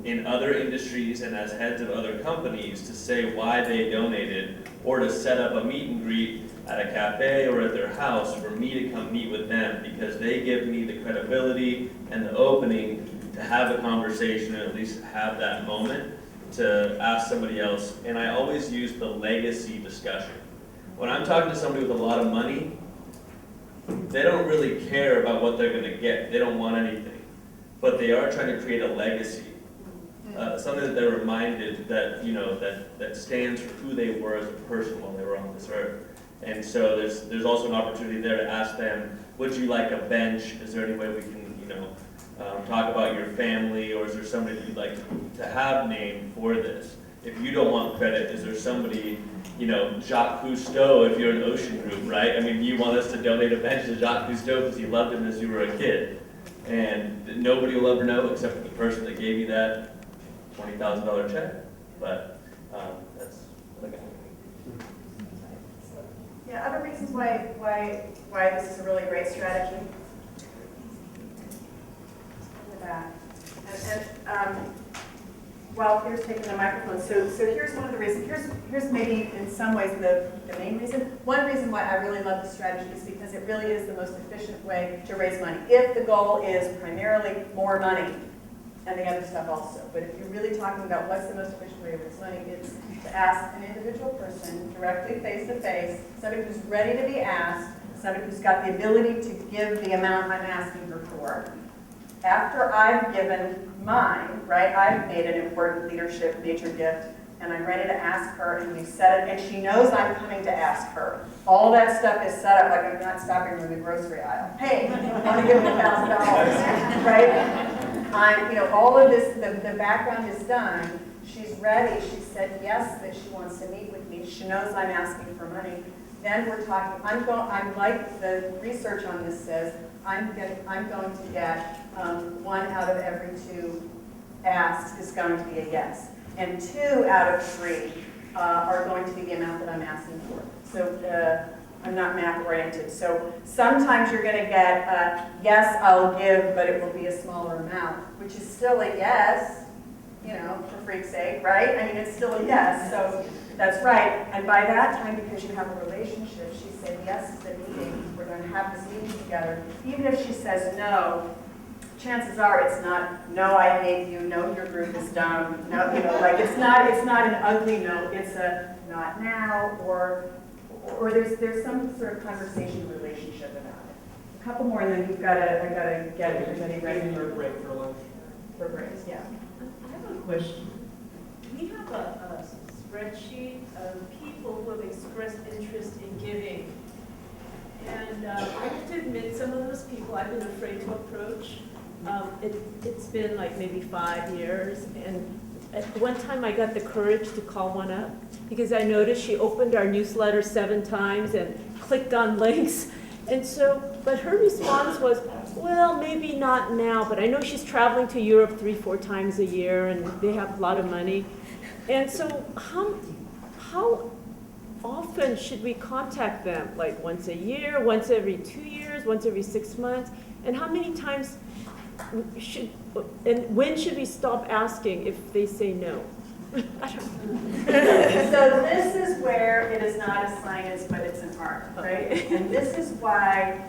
Speaker 6: in other industries and as heads of other companies to say why they donated, or to set up a meet and greet at a cafe or at their house for me to come meet with them, because they give me the credibility and the opening to have a conversation and at least have that moment to ask somebody else. And I always use the legacy discussion. When I'm talking to somebody with a lot of money, they don't really care about what they're going to get. They don't want anything. But they are trying to create a legacy. Something that they're reminded that, you know, that stands for who they were as a person while they were on this earth. And so there's also an opportunity there to ask them, would you like a bench? Is there any way we can, you know, talk about your family, or is there somebody that you'd like to have named for this? If you don't want credit, is there somebody, you know, Jacques Cousteau, if you're an ocean group, right? I mean, you want us to donate a bench to Jacques Cousteau because you loved him as you were a kid. And nobody will ever know except for the person that gave you that $20,000 check. But that's what I got.
Speaker 2: Yeah, other reasons why this is a really great strategy. Look at that. And well, here's taking the microphone. So here's one of the reasons. Here's maybe in some ways the main reason. One reason why I really love this strategy is because it really is the most efficient way to raise money. If the goal is primarily more money, and the other stuff also. But if you're really talking about what's the most efficient way to raise money, it's to ask an individual person directly, face to face, somebody who's ready to be asked, somebody who's got the ability to give the amount I'm asking her for. After I've given mine, right, I've made an important leadership major gift, and I'm ready to ask her, and we've set it, and she knows I'm coming to ask her. All that stuff is set up, like I'm not stopping her in the grocery aisle. Hey, I want to give you $1,000, right? You know, all of this, the background is done. She's ready. She said yes, that she wants to meet with me. She knows I'm asking for money. Then we're talking. I'm like the research on this says. I'm going to get 1 out of every 2 asks is going to be a yes, and 2 out of 3 are going to be the amount that I'm asking for. So I'm not math oriented. So sometimes you're going to get yes, I'll give, but it will be a smaller amount, which is still a yes, you know, for freak's sake, right? I mean, it's still a yes. So that's right. And by that time, because you have a relationship, she said yes to the meeting. We're going to have this meeting together. Even if she says no, chances are it's not, no, I hate you, no, your group is dumb, no, you know, like it's not an ugly no, it's a not now, or there's some sort of conversation relationship about it. A couple more, and then I gotta get everybody ready
Speaker 14: for a break for lunch.
Speaker 2: For breaks, yeah.
Speaker 8: I have a question. We have a spreadsheet of people who have expressed interest in giving. And I have to admit, some of those people I've been afraid to approach. It's been like maybe 5 years, and at one time I got the courage to call one up because I noticed she opened our newsletter 7 times and clicked on links. And so, but her response was, well, maybe not now, but I know she's traveling to Europe 3-4 times a year and they have a lot of money. And so how often should we contact them? Like once a year, once every 2 years, once every 6 months? And how many times and when should we stop asking if they say no?
Speaker 2: So this is where it is not a science, but it's an art, right? And this is why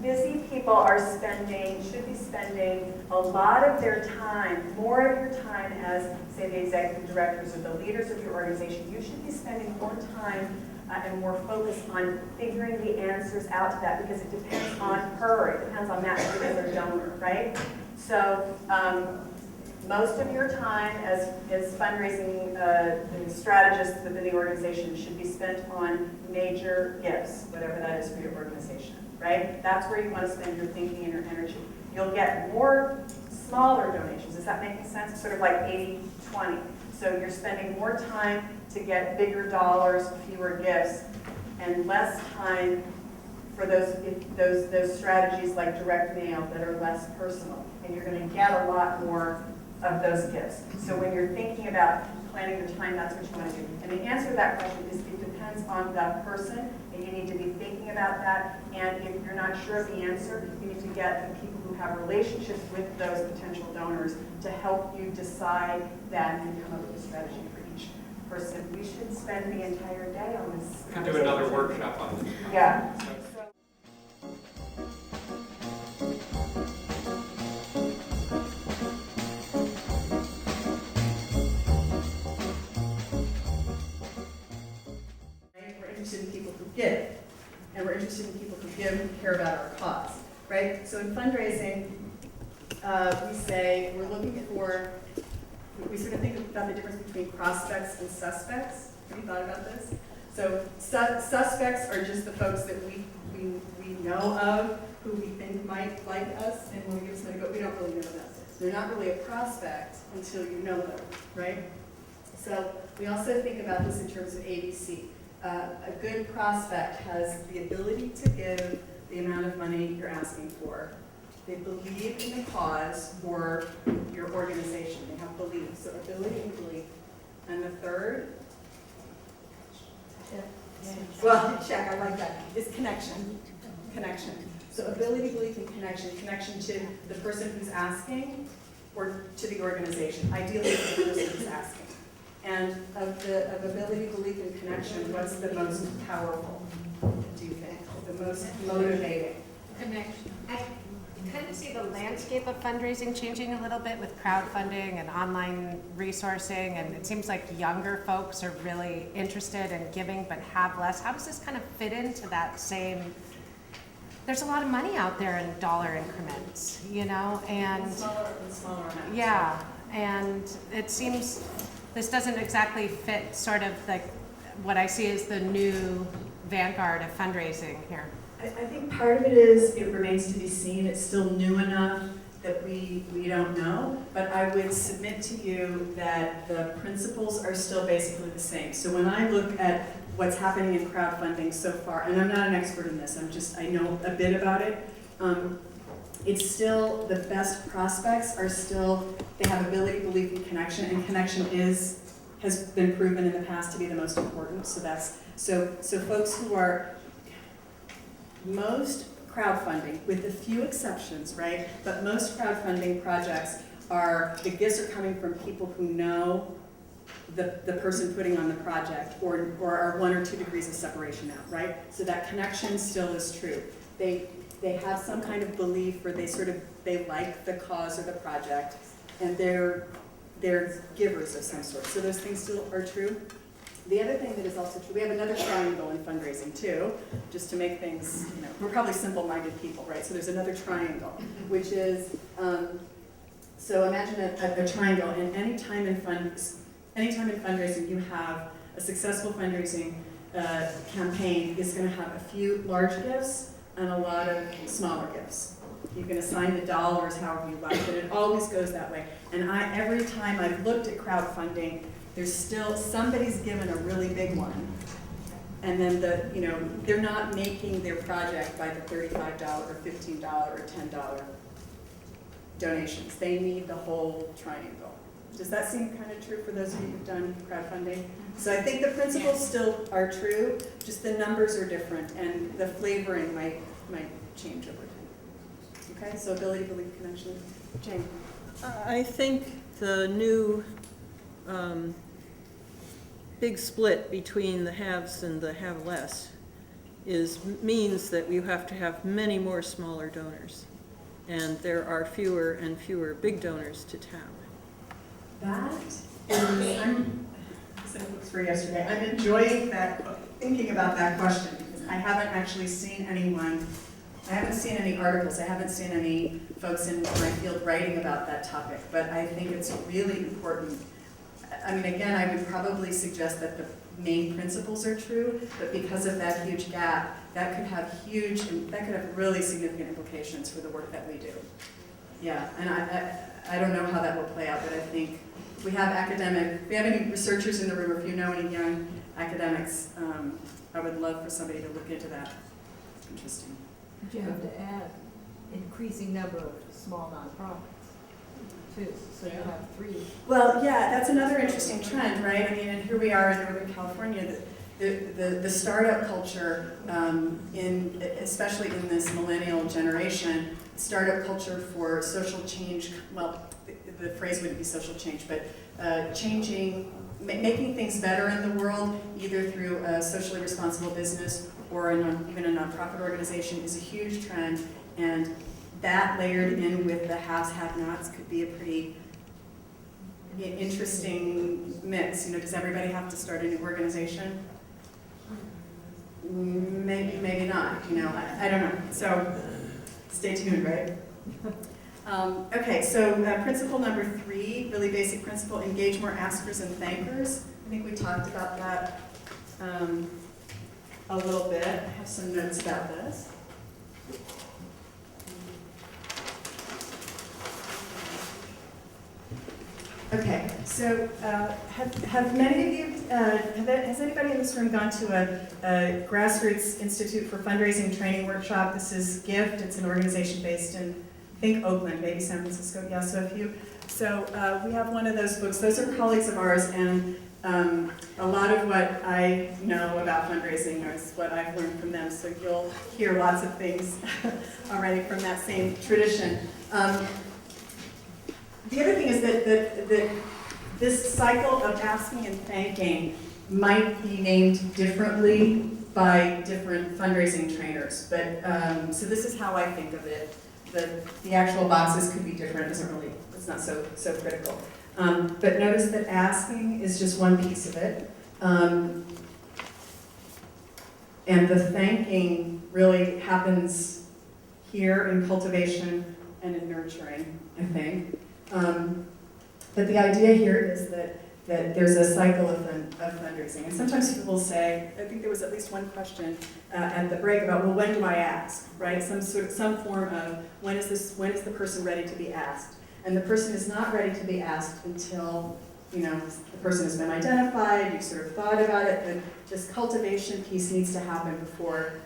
Speaker 2: busy people should be spending a lot of their time, more of your time as, say, the executive directors or the leaders of your organization. You should be spending more time and more focus on figuring the answers out to that, because it depends on her, it depends on that particular donor, right? So most of your time as fundraising strategists within the organization should be spent on major gifts, whatever that is for your organization, right? That's where you want to spend your thinking and your energy. You'll get more smaller donations. Does that make sense? Sort of like 80-20. So you're spending more time to get bigger dollars, fewer gifts, and less time for those strategies like direct mail that are less personal. And you're going to get a lot more of those gifts. So when you're thinking about planning your time, that's what you want to do. And the answer to that question is it depends on the person, and you need to be thinking about that. And if you're not sure of the answer, you need to get the people who have relationships with those potential donors to help you decide that and come up with a strategy for each person. We should spend the entire day on this.
Speaker 14: We could do another workshop on this.
Speaker 2: Yeah.
Speaker 12: We're interested in people who give, and we're interested in people who give and care about our cause, right? So in fundraising, we say we're looking for, we sort of think about the difference between prospects and suspects. Have you thought about this? So suspects are just the folks that we know of, who we think might like us, and when we give somebody, but we don't really know them. They're not really a prospect until you know them, right? So we also think about this in terms of ABC. A good prospect has the ability to give the amount of money you're asking for. They believe in the cause or your organization. They have belief. So ability and belief. And the third, well, check, I like that, is connection. Connection. So ability, belief, and connection. Connection to the person who's asking or to the organization. Ideally, to the person who's asking. And of ability, belief, and connection, what's the most powerful, do you think? The most motivating?
Speaker 1: Connection. I kind of see the landscape of fundraising changing a little bit with crowdfunding and online resourcing, and it seems like younger folks are really interested in giving but have less. How does this kind of fit into that same? There's a lot of money out there in dollar increments, you know, and
Speaker 12: smaller amounts.
Speaker 1: Yeah, and it seems this doesn't exactly fit sort of like what I see as the new vanguard of fundraising here.
Speaker 12: I think part of it is it remains to be seen. It's still new enough that we don't know, but I would submit to you that the principles are still basically the same. So when I look at what's happening in crowdfunding so far, and I'm not an expert in this, I know a bit about it, it's still, the best prospects are still, they have ability, belief, and connection has been proven in the past to be the most important. So that's, so folks who are, most crowdfunding, with a few exceptions, right? But most crowdfunding projects the gifts are coming from people who know the person putting on the project or are 1 or 2 degrees of separation out, right? So that connection still is true. They have some kind of belief or they like the cause or the project, and they're givers of some sort. So those things still are true. The other thing that is also true, we have another triangle in fundraising too, just to make things, we're probably simple-minded people, right? So there's another triangle, which is, so imagine a triangle, and any time in fundraising you have a successful fundraising campaign is going to have a few large gifts and a lot of smaller gifts. You can assign the dollars however you like, but it always goes that way. And every time I've looked at crowdfunding, there's still, somebody's given a really big one, and then they're not making their project by the $35 or $15 or $10 donations. They need the whole triangle. Does that seem kind of true for those of you who've done crowdfunding? So I think the principles still are true, just the numbers are different, and the flavoring might change over time. Okay, so ability, belief, connection. Jane?
Speaker 9: I think the new big split between the haves and the have less means that you have to have many more smaller donors. And there are fewer and fewer big donors to town.
Speaker 12: That is, for yesterday. I'm enjoying that, thinking about that question, because I haven't actually seen anyone, I haven't seen any articles, I haven't seen any folks in my field writing about that topic, but I think it's really important. I mean, again, I would probably suggest that the main principles are true, but because of that huge gap, that could have really significant implications for the work that we do. Yeah, and I don't know how that will play out, but I think if we have any researchers in the room, or if you know any young academics, I would love for somebody to look into that. Interesting.
Speaker 10: But you have to add increasing number of small nonprofits too, so you have 3.
Speaker 12: Well, yeah, that's another interesting trend, right? I mean, and here we are in Northern California, the startup culture, especially in this millennial generation, startup culture for social change, well, the phrase wouldn't be social change, but making things better in the world, either through a socially responsible business or even a nonprofit organization, is a huge trend. And that layered in with the haves, have-nots could be a pretty interesting mix. You know, does everybody have to start a new organization? Maybe, maybe not. You know, I don't know. So stay tuned, right? Okay, so principle number 3, really basic principle: engage more askers and thankers. I think we talked about that a little bit. I have some notes about this. Okay, so have many of you, has anybody in this room gone to a Grassroots Institute for Fundraising Training workshop? This is GIFT. It's an organization based in, I think, Oakland, maybe San Francisco. Yeah, so we have one of those books. Those are colleagues of ours, and a lot of what I know about fundraising is what I've learned from them. So you'll hear lots of things already from that same tradition. The other thing is that this cycle of asking and thanking might be named differently by different fundraising trainers. But so this is how I think of it. The actual boxes could be different. It's not so critical. But notice that asking is just one piece of it. And the thanking really happens here in cultivation and in nurturing, I think. But the idea here is that there's a cycle of fundraising. And sometimes people will say, I think there was at least one question at the break about, well, when do I ask, right? Some form of, when is the person ready to be asked? And the person is not ready to be asked until, you know, the person has been identified, you've sort of thought about it. This cultivation piece needs to happen before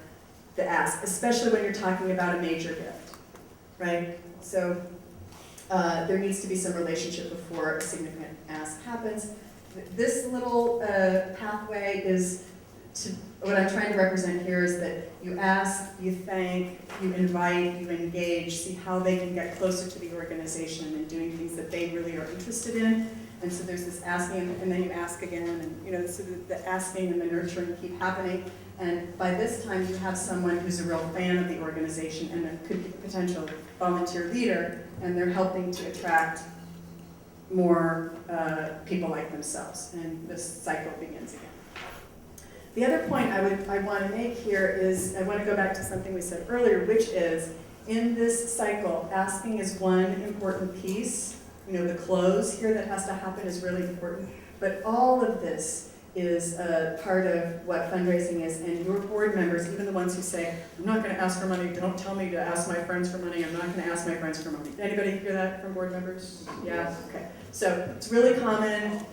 Speaker 12: the ask, especially when you're talking about a major gift, right? So there needs to be some relationship before a significant ask happens. This little pathway is what I'm trying to represent here is that you ask, you thank, you invite, you engage, see how they can get closer to the organization and doing things that they really are interested in. And so there's this asking, and then you ask again, and you know, so the asking and the nurturing keep happening. And by this time, you have someone who's a real fan of the organization and a could be a potential volunteer leader, and they're helping to attract more people like themselves, and this cycle begins again. The other point I want to make here is, I want to go back to something we said earlier, which is, in this cycle, asking is one important piece. You know, the close here that has to happen is really important, but all of this is part of what fundraising is, and your board members, even the ones who say, I'm not going to ask for money, don't tell me to ask my friends for money, I'm not going to ask my friends for money. Anybody hear that from board members? Yeah, okay. So it's really common.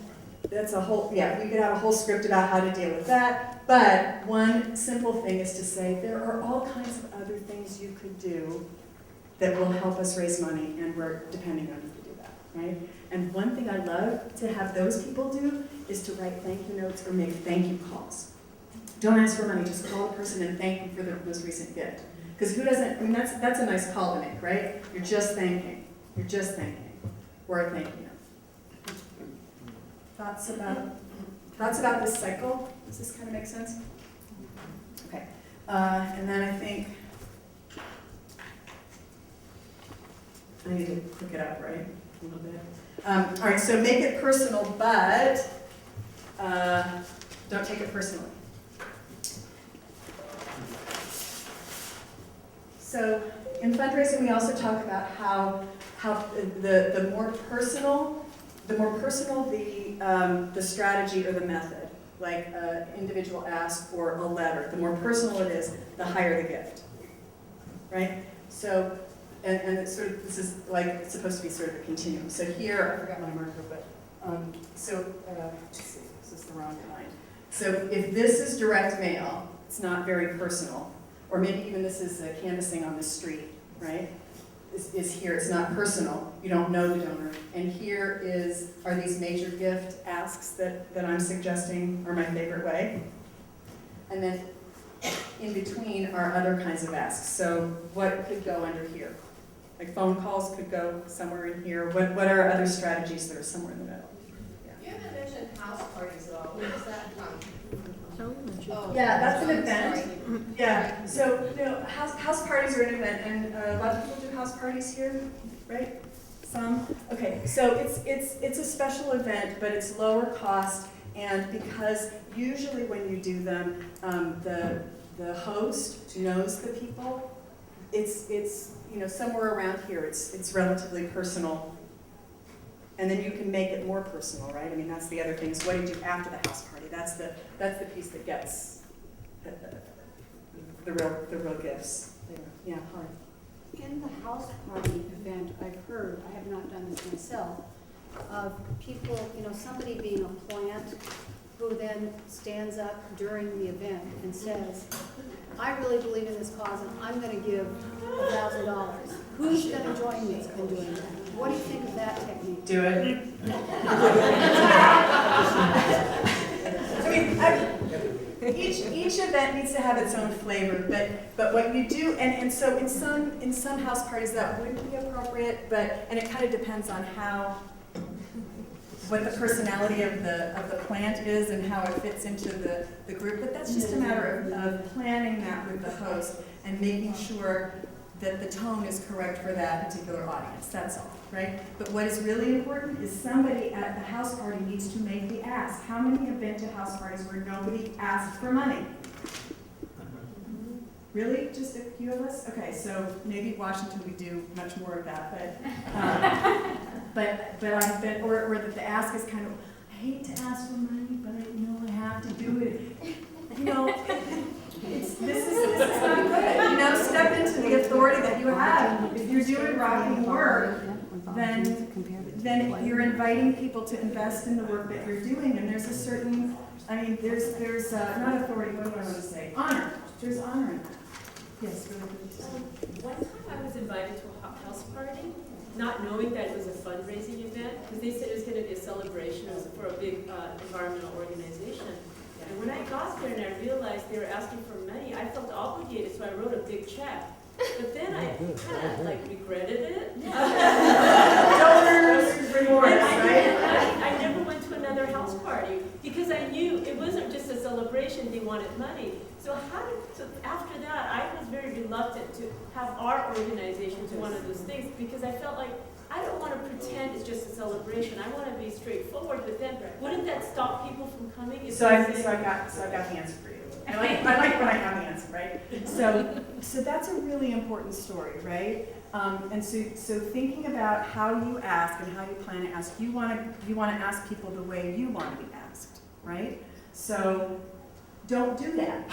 Speaker 12: That's a whole, yeah, we could have a whole script about how to deal with that, but one simple thing is to say there are all kinds of other things you could do that will help us raise money, and we're depending on you to do that, right? And one thing I love to have those people do is to write thank you notes or make thank you calls. Don't ask for money, just call a person and thank you for their most recent gift. Because who doesn't, I mean, that's a nice call to make, right? You're just thanking, or a thank you note.
Speaker 2: thoughts about this cycle? Does this kind of make sense? Okay. And then I think I need to click it up, right? A little bit. All right, so make it personal, but don't take it personally. So in fundraising, we also talk about how the more personal the strategy or the method, like an individual ask or a letter, the more personal it is, the higher the gift, right? So, and it's sort of, this is like, it's supposed to be sort of a continuum. So here, I forgot my marker, but, let's see, this is the wrong kind. So if this is direct mail, it's not very personal, or maybe even this is canvassing on the street, right? Is here, it's not personal, you don't know the donor. And here are these major gift asks that I'm suggesting are my favorite way. And then in between are other kinds of asks. So what could go under here? Like phone calls could go somewhere in here. What are other strategies that are somewhere in the middle?
Speaker 10: You haven't mentioned house parties at all. Where does that come?
Speaker 2: Yeah, that's an event. Yeah, so house parties are an event, and a lot of people do house parties here, right? Some. Okay, so it's a special event, but it's lower cost, and because usually when you do them, the host knows the people. It's somewhere around here. It's relatively personal. And then you can make it more personal, right? I mean, that's the other thing. So what do you do after the house party? That's the piece that gets the real gifts. Yeah, Harv.
Speaker 4: In the house party event, I've heard, I have not done this myself, of people, somebody being a plant who then stands up during the event and says, I really believe in this cause and I'm going to give $1,000. Who's going to join me in doing that? What do you think of that technique?
Speaker 2: Do it. Each event needs to have its own flavor, but what you do, and so in some house parties that wouldn't be appropriate, and it kind of depends on what the personality of the plant is and how it fits into the group, but that's just a matter of planning that with the host and making sure that the tone is correct for that particular audience, that's all, right? But what is really important is somebody at the house party needs to make the ask. How many have been to house parties where nobody asked for money? Really? Just a few of us? Okay, so maybe Washington we do much more of that, but I've been, or that the ask is kind of, I hate to ask for money, but I have to do it. This is not good. Step into the authority that you have. If you're doing rocking work, then you're inviting people to invest in the work that you're doing, and there's a certain, there's not authority, what do I want to say? Honor. There's honor in that. Yes, really good.
Speaker 8: One time I was invited to a house party, not knowing that it was a fundraising event, because they said it was going to be a celebration for a big environmental organization. And when I got there and I realized they were asking for money, I felt obligated, so I wrote a big check. But then I kind of regretted it.
Speaker 2: Donors rewards, right?
Speaker 8: I never went to another house party because I knew it wasn't just a celebration, they wanted money. So after that, I was very reluctant to have our organization do one of those things because I felt like I don't want to pretend it's just a celebration. I want to be straightforward with them. Wouldn't that stop people from coming?
Speaker 2: So I got the answer for you. I like when I have the answer, right? So that's a really important story, right? And so thinking about how you ask and how you plan to ask, you want to ask people the way you want to be asked, right? So don't do that.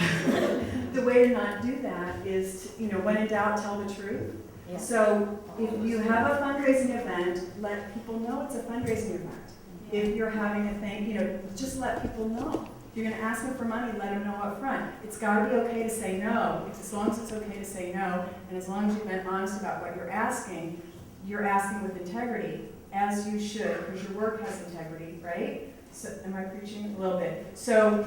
Speaker 2: The way to not do that is to, when in doubt, tell the truth. Yeah. So if you have a fundraising event, let people know it's a fundraising event. If you're having a thing, just let people know. If you're going to ask them for money, let them know up front. It's got to be okay to say no. As long as it's okay to say no, and as long as you've been honest about what you're asking with integrity, as you should, because your work has integrity, right? So, am I preaching a little bit? So,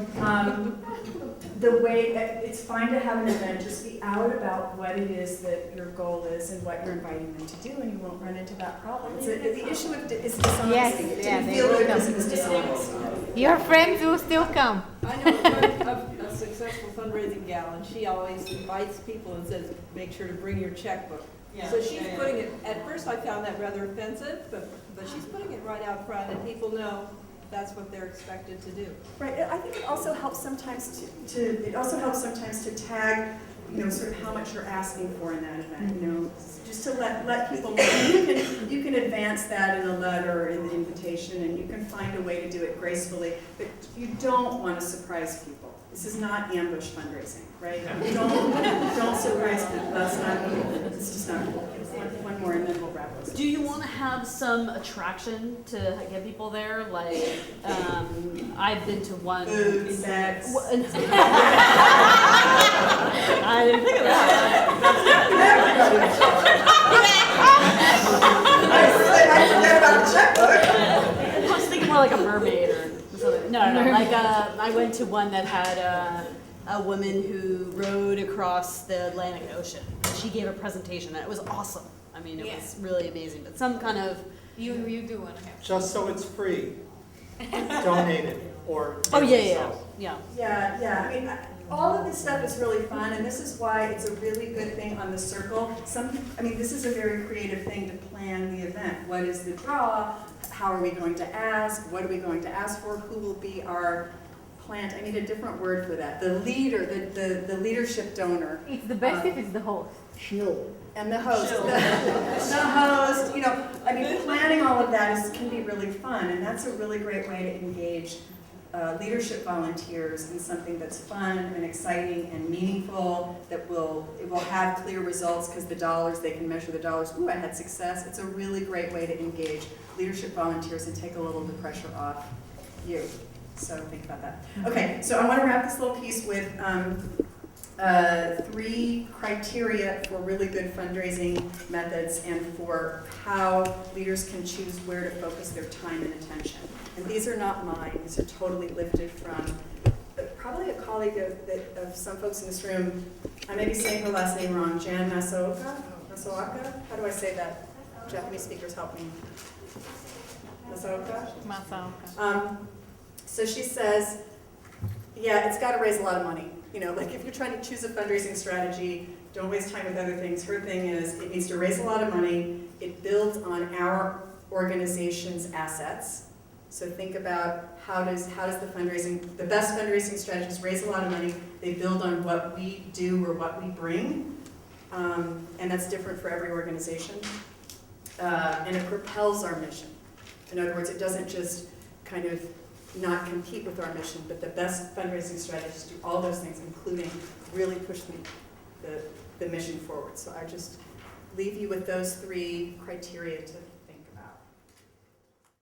Speaker 2: the way, it's fine to have an event, just be out about what it is that your goal is and what you're inviting them to do, and you won't run into that problem. The issue is dishonesty.
Speaker 1: Yes,
Speaker 2: It
Speaker 1: yeah,
Speaker 2: didn't
Speaker 1: they
Speaker 2: feel
Speaker 1: will
Speaker 2: good
Speaker 1: come.
Speaker 2: because it was dishonest.
Speaker 1: Your friends will still come.
Speaker 7: I know a successful fundraising gal, and she always invites people and says, make sure to bring your checkbook. So she's putting it, at first I found that rather offensive, but she's putting it right out front, and people know that's what they're expected to do.
Speaker 2: Right, I think it also helps sometimes to tag, you know, sort of how much you're asking for in that event, you know, just to let people know. You can advance that in a letter or in the invitation, and you can find a way to do it gracefully, but you don't want to surprise people. This is not ambush fundraising, right? Don't surprise people, that's not cool. It's just not cool. One more and then we'll wrap this up.
Speaker 18: Do you want to have some attraction to get people there? Like, I've been to one.
Speaker 2: Food, sex.
Speaker 18: I didn't think of that.
Speaker 2: I forget about the checkbook.
Speaker 18: I was thinking more like a mermaid or something. No. Like, I went to one that had a woman who rowed across the Atlantic Ocean. She gave a presentation and it was awesome. I mean, it was really amazing. But some kind of
Speaker 7: You do want to have.
Speaker 11: Just so it's free, donate it or.
Speaker 18: Oh,
Speaker 11: give
Speaker 18: yeah.
Speaker 11: yourself.
Speaker 2: Yeah. I mean, all of this stuff is really fun, and this is why it's a really good thing on the circle. This is a very creative thing to plan the event. What is the draw? How are we going to ask? What are we going to ask for? Who will be our plant? I need a different word for that. The leader, the leadership donor.
Speaker 1: It's the best if it's the host.
Speaker 2: And the host. The host, you know, I mean, planning all of that can be really fun, and that's a really great way to engage leadership volunteers in something that's fun and exciting and meaningful, it will have clear results because they can measure the dollars. Ooh, I had success. It's a really great way to engage leadership volunteers and take a little of the pressure off you. So think about that. Okay, so I want to wrap this little piece with 3 criteria for really good fundraising methods and for how leaders can choose where to focus their time and attention. And these are not mine. These are totally lifted from probably a colleague of some folks in this room. I may be saying her last name wrong. Jan Masaoka? How do I say that? Japanese speakers help me. Masaoka? So she says, yeah, it's got to raise a lot of money. You know, like if you're trying to choose a fundraising strategy, don't waste time with other things. Her thing is it needs to raise a lot of money. It builds on our organization's assets. So think about how does the best fundraising strategies raise a lot of money. They build on what we do or what we bring. And that's different for every organization. And it propels our mission. In other words, it doesn't just kind of not compete with our mission, but the best fundraising strategies do all those things, including really push the mission forward. So I just leave you with those 3 criteria to